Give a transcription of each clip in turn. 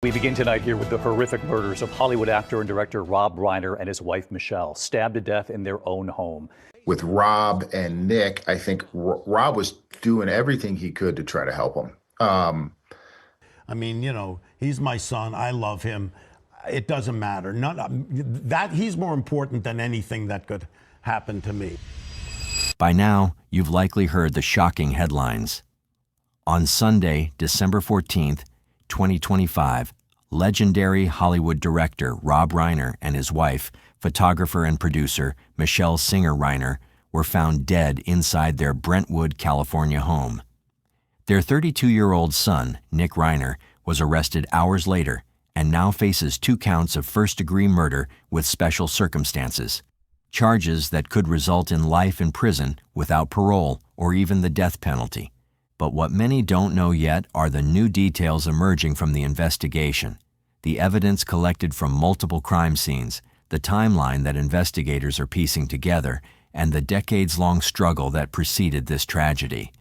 We begin tonight here with the horrific murders of Hollywood actor and director Rob Reiner and his wife Michele, stabbed to death in their own home. With Rob and Nick, I think Rob was doing everything he could to try to help him. I mean, you know, he's my son. I love him. It doesn't matter. He's more important than anything that could happen to me. By now, you've likely heard the shocking headlines. On Sunday, December 14th, 2025, legendary Hollywood director Rob Reiner and his wife, photographer and producer Michele Singer Reiner, were found dead inside their Brentwood, California home. Their 32-year-old son, Nick Reiner, was arrested hours later and now faces 2 counts of first-degree murder with special circumstances, charges that could result in life in prison without parole or even the death penalty. But what many don't know yet are the new details emerging from the investigation, the evidence collected from multiple crime scenes, the timeline that investigators are piecing together, and the decades-long struggle that preceded this tragedy.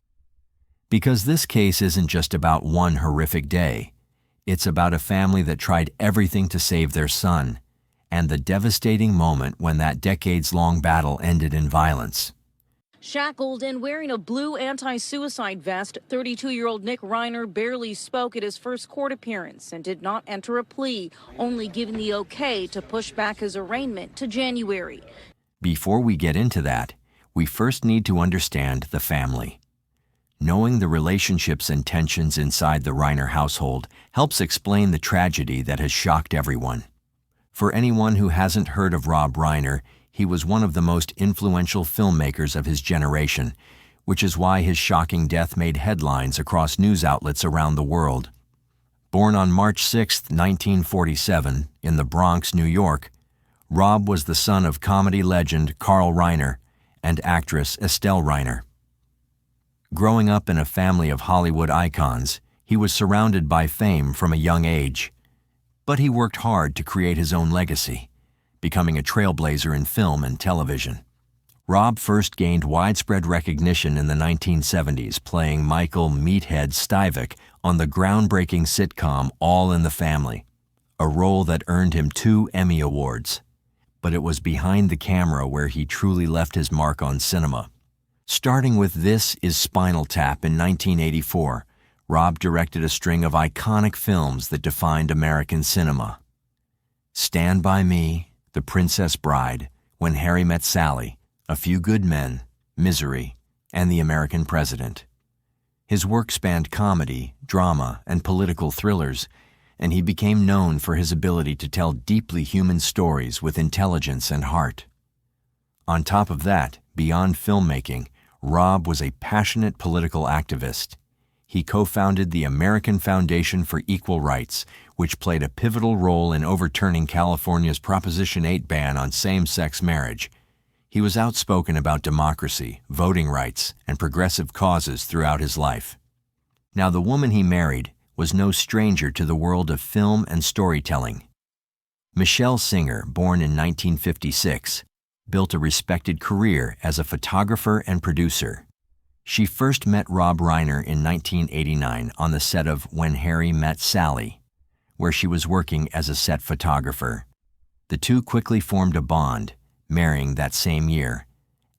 Because this case isn't just about one horrific day. It's about a family that tried everything to save their son, and the devastating moment when that decades-long battle ended in violence. Shackled and wearing a blue anti-suicide vest, 32-year-old Nick Reiner barely spoke at his first court appearance and did not enter a plea, only given the okay to push back his arraignment to January. Before we get into that, we first need to understand the family. Knowing the relationships and tensions inside the Reiner household helps explain the tragedy that has shocked everyone. For anyone who hasn't heard of Rob Reiner, he was one of the most influential filmmakers of his generation, which is why his shocking death made headlines across news outlets around the world. Born on March 6, 1947, in the Bronx, New York, Rob was the son of comedy legend Carl Reiner and actress Estelle Reiner. Growing up in a family of Hollywood icons, he was surrounded by fame from a young age. But he worked hard to create his own legacy, becoming a trailblazer in film and television. Rob first gained widespread recognition in the 1970s playing Michael "Meathead" Stivic on the groundbreaking sitcom All in the Family, a role that earned him 2 Emmy Awards. But it was behind the camera where he truly left his mark on cinema. Starting with This Is Spinal Tap in 1984, Rob directed a string of iconic films that defined American cinema. Stand By Me, The Princess Bride, When Harry Met Sally, A Few Good Men, Misery, and The American President. His work spanned comedy, drama, and political thrillers, and he became known for his ability to tell deeply human stories with intelligence and heart. On top of that, beyond filmmaking, Rob was a passionate political activist. He co-founded the American Foundation for Equal Rights, which played a pivotal role in overturning California's Proposition 8 ban on same-sex marriage. He was outspoken about democracy, voting rights, and progressive causes throughout his life. Now, the woman he married was no stranger to the world of film and storytelling. Michele Singer, born in 1956, built a respected career as a photographer and producer. She first met Rob Reiner in 1989 on the set of When Harry Met Sally, where she was working as a set photographer. The two quickly formed a bond, marrying that same year,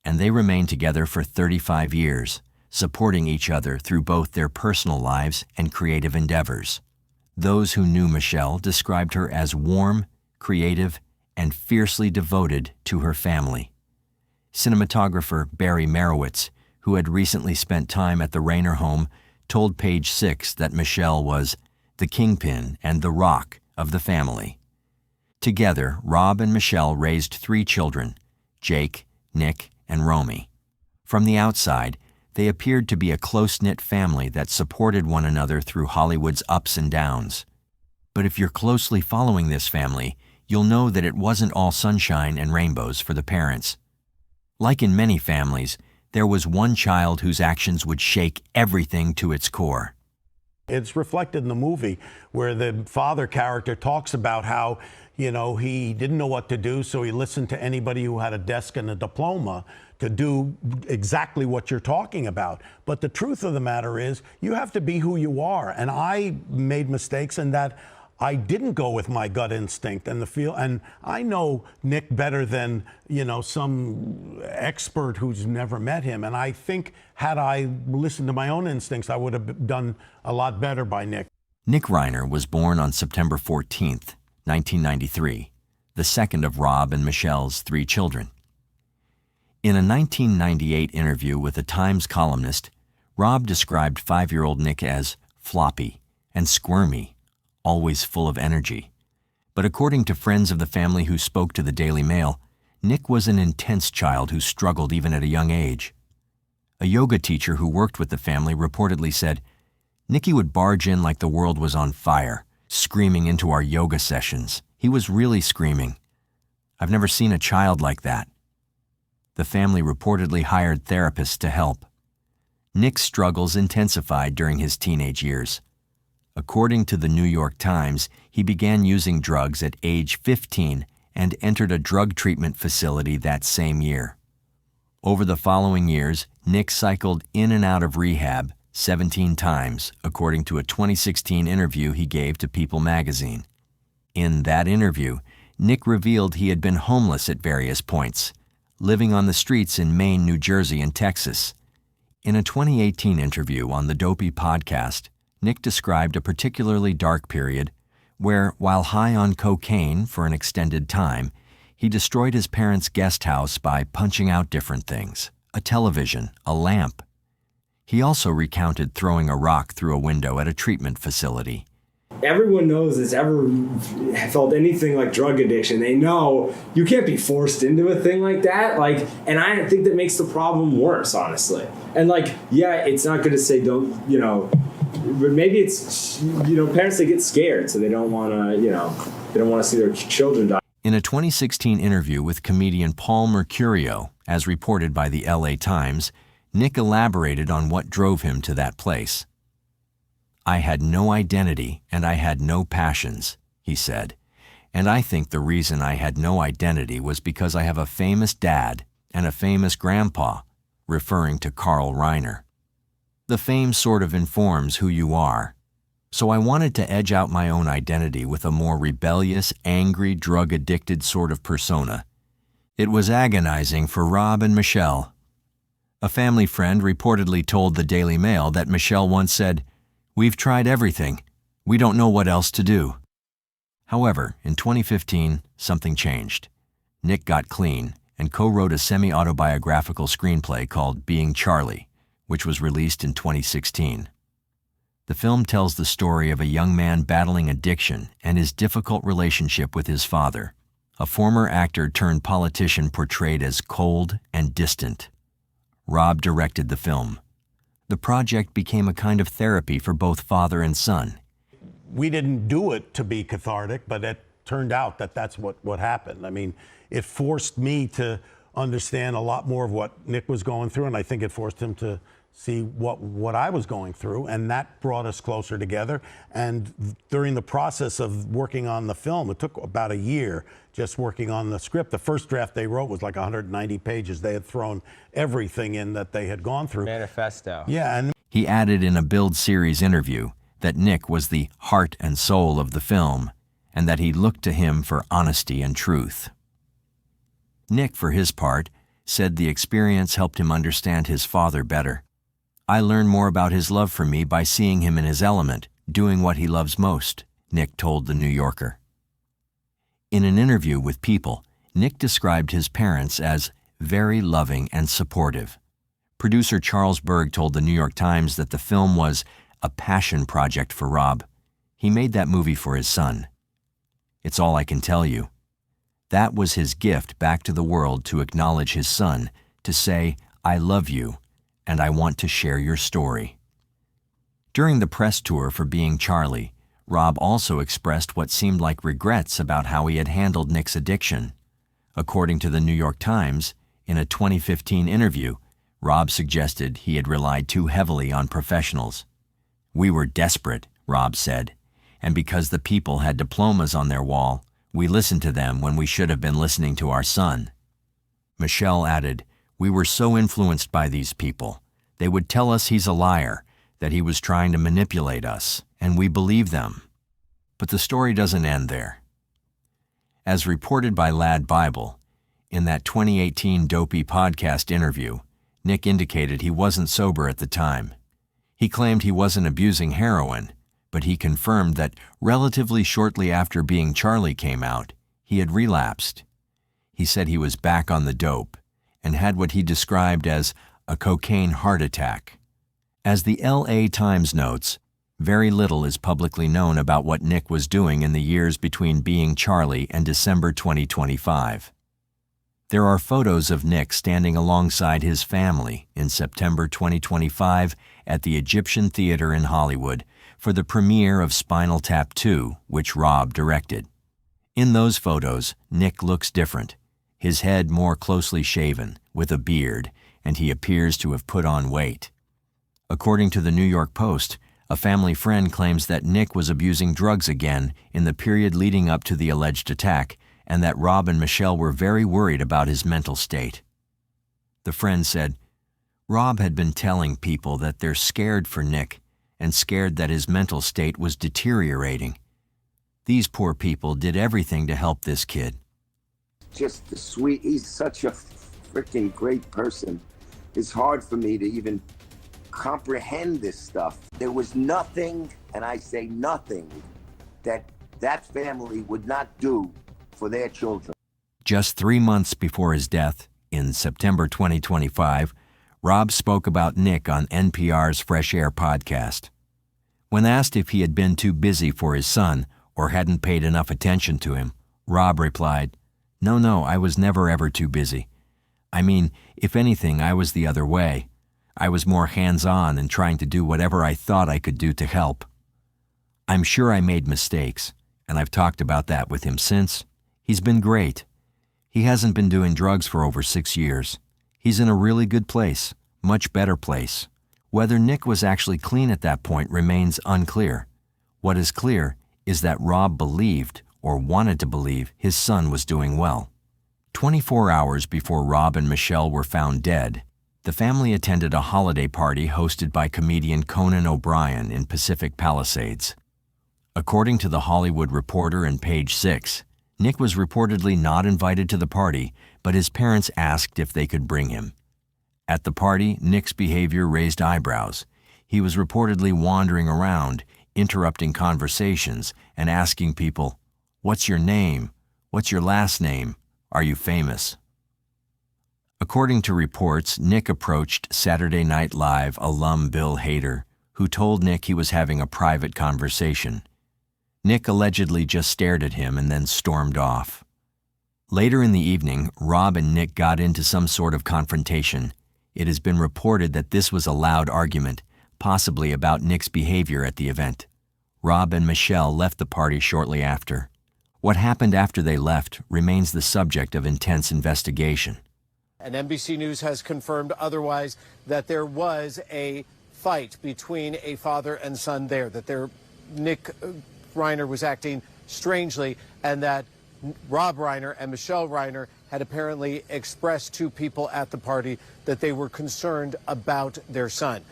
and they remained together for 35 years, supporting each other through both their personal lives and creative endeavors. Those who knew Michele described her as warm, creative, and fiercely devoted to her family. Cinematographer Barry Merowitz, who had recently spent time at the Reiner home, told Page Six that Michele was the kingpin and the rock of the family. Together, Rob and Michele raised 3 children, Jake, Nick, and Romy. From the outside, they appeared to be a close-knit family that supported one another through Hollywood's ups and downs. But if you're closely following this family, you'll know that it wasn't all sunshine and rainbows for the parents. Like in many families, there was one child whose actions would shake everything to its core. It's reflected in the movie where the father character talks about how, he didn't know what to do, so he listened to anybody who had a desk and a diploma to do exactly what you're talking about. But the truth of the matter is, you have to be who you are. And I made mistakes in that I didn't go with my gut instinct and the feel. And I know Nick better than, some expert who's never met him. And I think had I listened to my own instincts, I would have done a lot better by Nick. Nick Reiner was born on September 14th, 1993, the second of Rob and Michele's 3 children. In a 1998 interview with a Times columnist, Rob described 5-year-old Nick as floppy and squirmy, always full of energy. But according to friends of the family who spoke to the Daily Mail, Nick was an intense child who struggled even at a young age. A yoga teacher who worked with the family reportedly said, "Nicky would barge in like the world was on fire, screaming into our yoga sessions. He was really screaming. I've never seen a child like that." The family reportedly hired therapists to help. Nick's struggles intensified during his teenage years. According to the New York Times, he began using drugs at age 15 and entered a drug treatment facility that same year. Over the following years, Nick cycled in and out of rehab 17 times, according to a 2016 interview he gave to People magazine. In that interview, Nick revealed he had been homeless at various points, living on the streets in Maine, New Jersey, and Texas. In a 2018 interview on the Dopey podcast, Nick described a particularly dark period where, while high on cocaine for an extended time, he destroyed his parents' guest house by punching out different things, a television, a lamp. He also recounted throwing a rock through a window at a treatment facility. Everyone knows that's ever felt anything like drug addiction. They know you can't be forced into a thing like that. And I think that makes the problem worse, honestly. And it's not good to say don't, but maybe it's, parents, they get scared, so they don't want to, they don't want to see their children die. In a 2016 interview with comedian Paul Mercurio, as reported by the LA Times, Nick elaborated on what drove him to that place. "I had no identity and I had no passions," he said. "And I think the reason I had no identity was because I have a famous dad and a famous grandpa," referring to Carl Reiner. "The fame sort of informs who you are. So I wanted to edge out my own identity with a more rebellious, angry, drug-addicted sort of persona. It was agonizing for Rob and Michele." A family friend reportedly told the Daily Mail that Michele once said, "We've tried everything. We don't know what else to do." However, in 2015, something changed. Nick got clean and co-wrote a semi-autobiographical screenplay called Being Charlie, which was released in 2016. The film tells the story of a young man battling addiction and his difficult relationship with his father, a former actor turned politician portrayed as cold and distant. Rob directed the film. The project became a kind of therapy for both father and son. We didn't do it to be cathartic, but it turned out that that's what happened. I mean, it forced me to understand a lot more of what Nick was going through, and I think it forced him to see what I was going through, and that brought us closer together. And during the process of working on the film, it took about a year just working on the script. The first draft they wrote was like 190 pages. They had thrown everything in that they had gone through. Manifesto. Yeah, and He added in a Build series interview that Nick was the heart and soul of the film, and that he looked to him for honesty and truth. Nick, for his part, said the experience helped him understand his father better. "I learned more about his love for me by seeing him in his element, doing what he loves most," Nick told The New Yorker. In an interview with People, Nick described his parents as very loving and supportive. Producer Charles Berg told The New York Times that the film was a passion project for Rob. He made that movie for his son. "It's all I can tell you." That was his gift back to the world to acknowledge his son, to say, "I love you, and I want to share your story." During the press tour for Being Charlie, Rob also expressed what seemed like regrets about how he had handled Nick's addiction. According to the New York Times, in a 2015 interview, Rob suggested he had relied too heavily on professionals. "We were desperate," Rob said, "and because the people had diplomas on their wall, we listened to them when we should have been listening to our son." Michele added, "We were so influenced by these people. They would tell us he's a liar, that he was trying to manipulate us, and we believed them." But the story doesn't end there. As reported by Lad Bible, in that 2018 Dopey podcast interview, Nick indicated he wasn't sober at the time. He claimed he wasn't abusing heroin, but he confirmed that relatively shortly after Being Charlie came out, he had relapsed. He said he was back on the dope and had what he described as a cocaine heart attack. As the LA Times notes, very little is publicly known about what Nick was doing in the years between Being Charlie and December 2025. There are photos of Nick standing alongside his family in September 2025 at the Egyptian Theater in Hollywood for the premiere of Spinal Tap 2, which Rob directed. In those photos, Nick looks different, his head more closely shaven, with a beard, and he appears to have put on weight. According to the New York Post, a family friend claims that Nick was abusing drugs again in the period leading up to the alleged attack, and that Rob and Michele were very worried about his mental state. The friend said, Rob had been telling people that they're scared for Nick and scared that his mental state was deteriorating. These poor people did everything to help this kid. Just the sweet, he's such a freaking great person. It's hard for me to even comprehend this stuff. There was nothing, and I say nothing, that family would not do for their children. Just 3 months before his death, in September 2025, Rob spoke about Nick on NPR's Fresh Air podcast. When asked if he had been too busy for his son or hadn't paid enough attention to him, Rob replied, No, I was never ever too busy. I mean, if anything, I was the other way. I was more hands-on and trying to do whatever I thought I could do to help. I'm sure I made mistakes, and I've talked about that with him since. He's been great. He hasn't been doing drugs for over 6 years. He's in a really good place, much better place. Whether Nick was actually clean at that point remains unclear. What is clear is that Rob believed, or wanted to believe, his son was doing well. 24 hours before Rob and Michele were found dead, the family attended a holiday party hosted by comedian Conan O'Brien in Pacific Palisades. According to The Hollywood Reporter and Page 6, Nick was reportedly not invited to the party, but his parents asked if they could bring him. At the party, Nick's behavior raised eyebrows. He was reportedly wandering around, interrupting conversations, and asking people, "What's your name? What's your last name? Are you famous?" According to reports, Nick approached Saturday Night Live alum Bill Hader, who told Nick he was having a private conversation. Nick allegedly just stared at him and then stormed off. Later in the evening, Rob and Nick got into some sort of confrontation. It has been reported that this was a loud argument, possibly about Nick's behavior at the event. Rob and Michele left the party shortly after. What happened after they left remains the subject of intense investigation. And NBC News has confirmed otherwise, that there was a fight between a father and son there, that Nick Reiner was acting strangely, and that Rob Reiner and Michele Reiner had apparently expressed to people at the party that they were concerned about their son.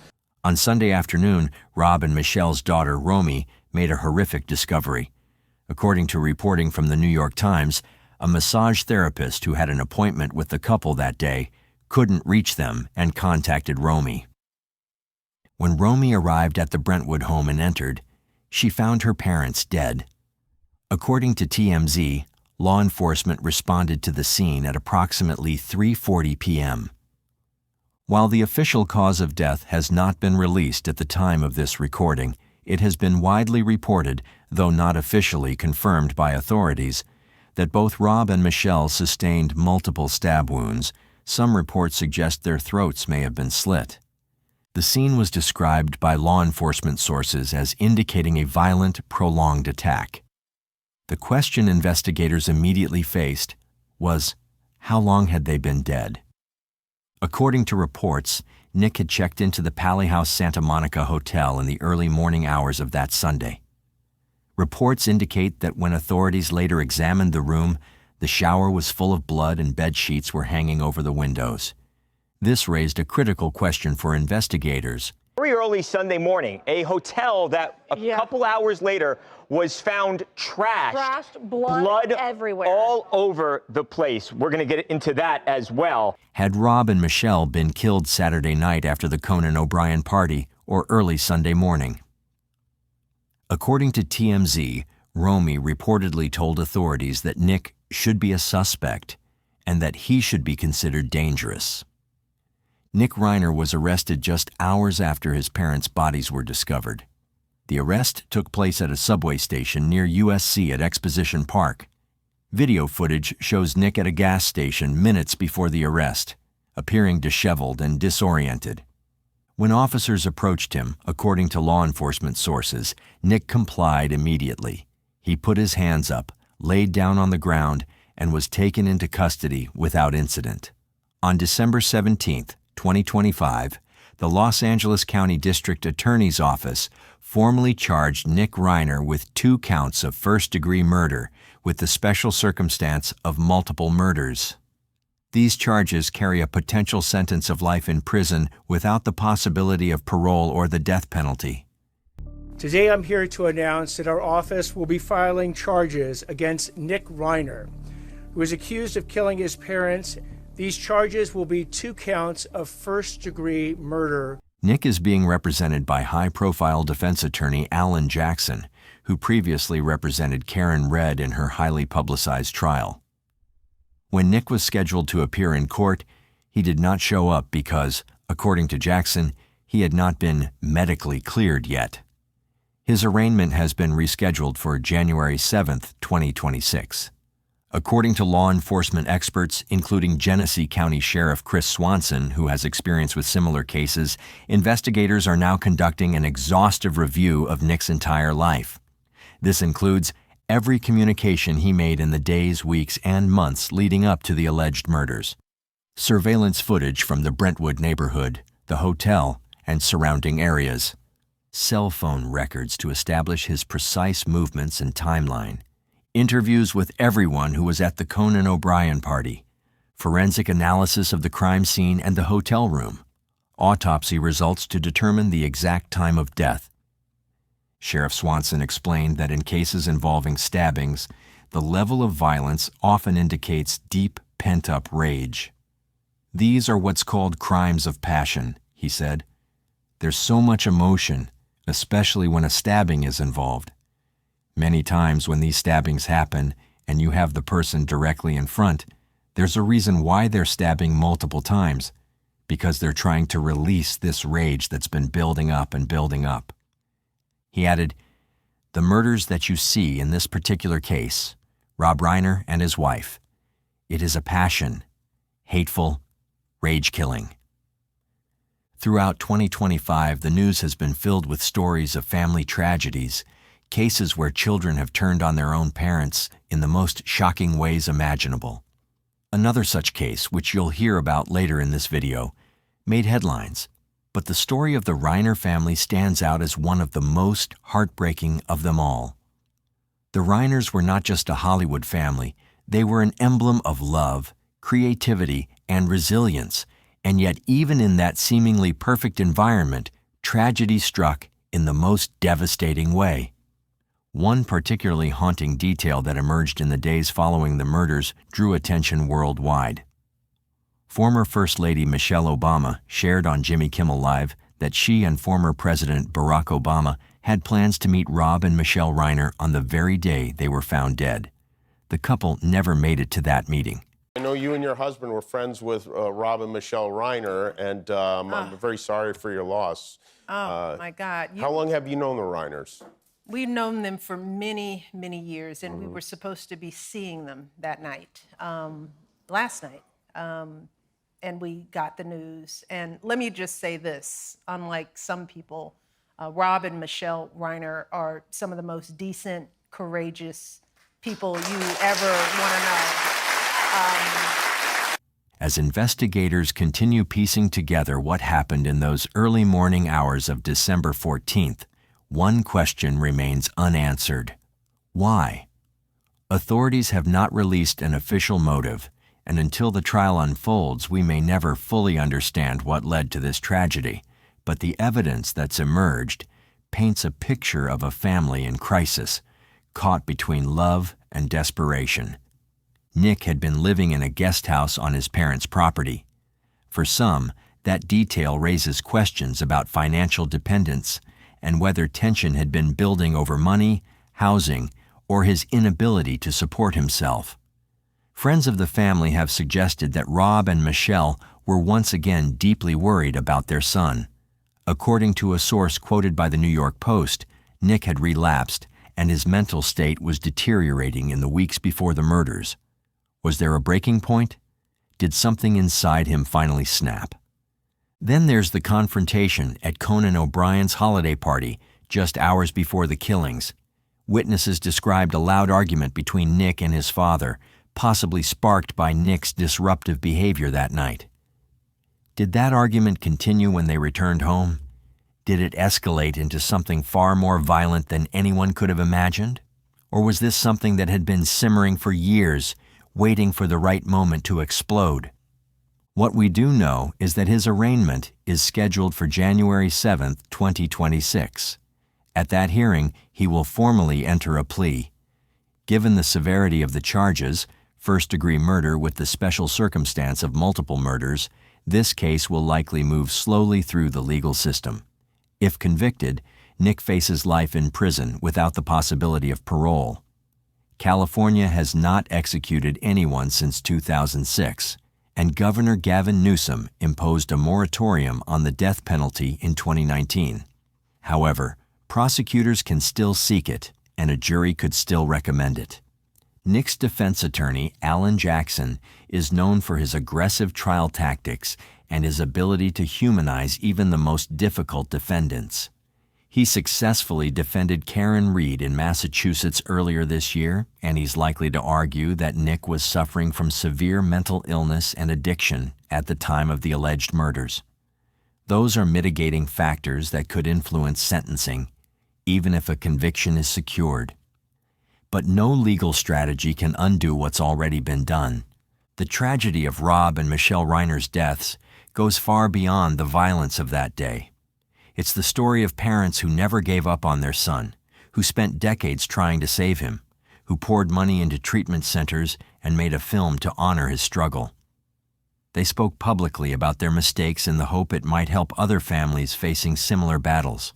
On Sunday afternoon, Rob and Michele's daughter, Romy, made a horrific discovery. According to reporting from the New York Times, a massage therapist who had an appointment with the couple that day couldn't reach them and contacted Romy. When Romy arrived at the Brentwood home and entered, she found her parents dead. According to TMZ, law enforcement responded to the scene at approximately 3:40 p.m. While the official cause of death has not been released at the time of this recording, it has been widely reported, though not officially confirmed by authorities, that both Rob and Michele sustained multiple stab wounds. Some reports suggest their throats may have been slit. The scene was described by law enforcement sources as indicating a violent, prolonged attack. The question investigators immediately faced was, how long had they been dead? According to reports, Nick had checked into the Pali House Santa Monica Hotel in the early morning hours of that Sunday. Reports indicate that when authorities later examined the room, the shower was full of blood and bed sheets were hanging over the windows. This raised a critical question for investigators. Very early Sunday morning, a hotel that a couple hours later was found trashed, blood everywhere, all over the place. We're going to get into that as well. Had Rob and Michele been killed Saturday night after the Conan O'Brien party or early Sunday morning? According to TMZ, Romy reportedly told authorities that Nick should be a suspect and that he should be considered dangerous. Nick Reiner was arrested just hours after his parents' bodies were discovered. The arrest took place at a subway station near USC at Exposition Park. Video footage shows Nick at a gas station minutes before the arrest, appearing disheveled and disoriented. When officers approached him, according to law enforcement sources, Nick complied immediately. He put his hands up, laid down on the ground, and was taken into custody without incident. On December 17th, 2025, the Los Angeles County District Attorney's Office formally charged Nick Reiner with 2 counts of first-degree murder with the special circumstance of multiple murders. These charges carry a potential sentence of life in prison without the possibility of parole or the death penalty. Today I'm here to announce that our office will be filing charges against Nick Reiner, who is accused of killing his parents. These charges will be 2 counts of first-degree murder. Nick is being represented by high-profile defense attorney Alan Jackson, who previously represented Karen Redd in her highly publicized trial. When Nick was scheduled to appear in court, he did not show up because, according to Jackson, he had not been medically cleared yet. His arraignment has been rescheduled for January 7, 2026. According to law enforcement experts, including Genesee County Sheriff Chris Swanson, who has experience with similar cases, investigators are now conducting an exhaustive review of Nick's entire life. This includes every communication he made in the days, weeks, and months leading up to the alleged murders. Surveillance footage from the Brentwood neighborhood, the hotel, and surrounding areas. Cell phone records to establish his precise movements and timeline. Interviews with everyone who was at the Conan O'Brien party, forensic analysis of the crime scene and the hotel room, autopsy results to determine the exact time of death. Sheriff Swanson explained that in cases involving stabbings, the level of violence often indicates deep, pent-up rage. These are what's called crimes of passion, he said. There's so much emotion, especially when a stabbing is involved. Many times when these stabbings happen and you have the person directly in front, there's a reason why they're stabbing multiple times, because they're trying to release this rage that's been building up and building up. He added, the murders that you see in this particular case, Rob Reiner and his wife, it is a passion, hateful, rage-killing. Throughout 2025, the news has been filled with stories of family tragedies, cases where children have turned on their own parents in the most shocking ways imaginable. Another such case, which you'll hear about later in this video, made headlines, but the story of the Reiner family stands out as one of the most heartbreaking of them all. The Reiners were not just a Hollywood family, they were an emblem of love, creativity, and resilience, and yet even in that seemingly perfect environment, tragedy struck in the most devastating way. One particularly haunting detail that emerged in the days following the murders drew attention worldwide. Former First Lady Michelle Obama shared on Jimmy Kimmel Live that she and former President Barack Obama had plans to meet Rob and Michele Reiner on the very day they were found dead. The couple never made it to that meeting. I know you and your husband were friends with Rob and Michele Reiner, and I'm very sorry for your loss. My God. How long have you known the Reiners? We've known them for many, many years, and we were supposed to be seeing them that night, last night, and we got the news. And let me just say this, unlike some people, Rob and Michele Reiner are some of the most decent, courageous people you ever want to know. As investigators continue piecing together what happened in those early morning hours of December 14th, one question remains unanswered. Why? Authorities have not released an official motive, and until the trial unfolds, we may never fully understand what led to this tragedy. but the evidence that's emerged paints a picture of a family in crisis, caught between love and desperation. Nick had been living in a guest house on his parents' property. For some, that detail raises questions about financial dependence and whether tension had been building over money, housing, or his inability to support himself. Friends of the family have suggested that Rob and Michele were once again deeply worried about their son. According to a source quoted by the New York Post, Nick had relapsed and his mental state was deteriorating in the weeks before the murders. Was there a breaking point? Did something inside him finally snap? Then there's the confrontation at Conan O'Brien's holiday party just hours before the killings. Witnesses described a loud argument between Nick and his father, possibly sparked by Nick's disruptive behavior that night. Did that argument continue when they returned home? Did it escalate into something far more violent than anyone could have imagined? Or was this something that had been simmering for years, waiting for the right moment to explode? What we do know is that his arraignment is scheduled for January 7th, 2026. At that hearing, he will formally enter a plea. Given the severity of the charges, first-degree murder with the special circumstance of multiple murders, this case will likely move slowly through the legal system. If convicted, Nick faces life in prison without the possibility of parole. California has not executed anyone since 2006, and Governor Gavin Newsom imposed a moratorium on the death penalty in 2019. However, prosecutors can still seek it, and a jury could still recommend it. Nick's defense attorney, Alan Jackson, is known for his aggressive trial tactics and his ability to humanize even the most difficult defendants. He successfully defended Karen Reed in Massachusetts earlier this year, and he's likely to argue that Nick was suffering from severe mental illness and addiction at the time of the alleged murders. Those are mitigating factors that could influence sentencing, even if a conviction is secured. But no legal strategy can undo what's already been done. The tragedy of Rob and Michele Reiner's deaths goes far beyond the violence of that day. It's the story of parents who never gave up on their son, who spent decades trying to save him, who poured money into treatment centers and made a film to honor his struggle. They spoke publicly about their mistakes in the hope it might help other families facing similar battles.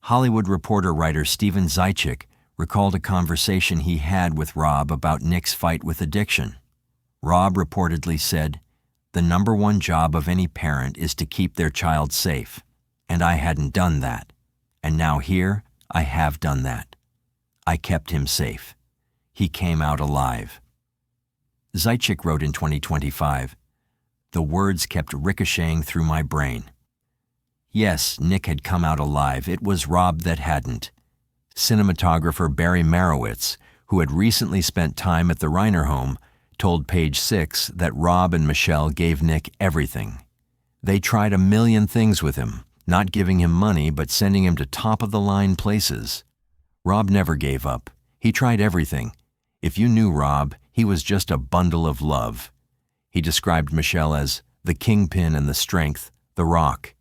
Hollywood reporter-writer Stephen Zaitchik recalled a conversation he had with Rob about Nick's fight with addiction. Rob reportedly said, "The number one job of any parent is to keep their child safe, and I hadn't done that. And now here, I have done that. I kept him safe. He came out alive." Zaitchik wrote in 2025, "The words kept ricocheting through my brain. Yes, Nick had come out alive. It was Rob that hadn't." Cinematographer Barry Marowitz, who had recently spent time at the Reiner home, told Page Six that Rob and Michele gave Nick everything. They tried a million things with him, not giving him money but sending him to top-of-the-line places. Rob never gave up. He tried everything. If you knew Rob, he was just a bundle of love. He described Michele as the kingpin and the strength, the rock.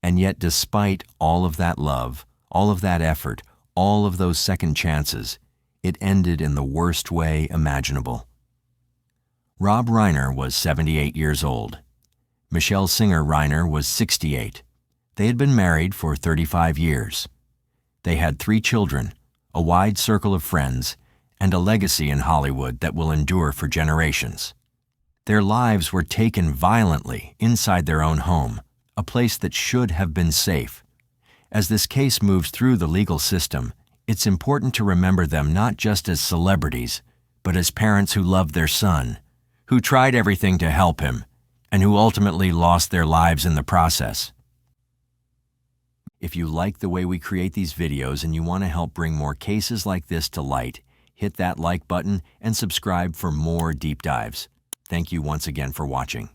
And yet, despite all of that love, all of that effort, all of those second chances, it ended in the worst way imaginable. Rob Reiner was 78 years old. Michele Singer Reiner was 68. They had been married for 35 years. They had 3 children, a wide circle of friends, and a legacy in Hollywood that will endure for generations. Their lives were taken violently inside their own home, a place that should have been safe. As this case moves through the legal system, it's important to remember them not just as celebrities, but as parents who loved their son, who tried everything to help him, and who ultimately lost their lives in the process. If you like the way we create these videos and you want to help bring more cases like this to light, hit that like button and subscribe for more deep dives. Thank you once again for watching.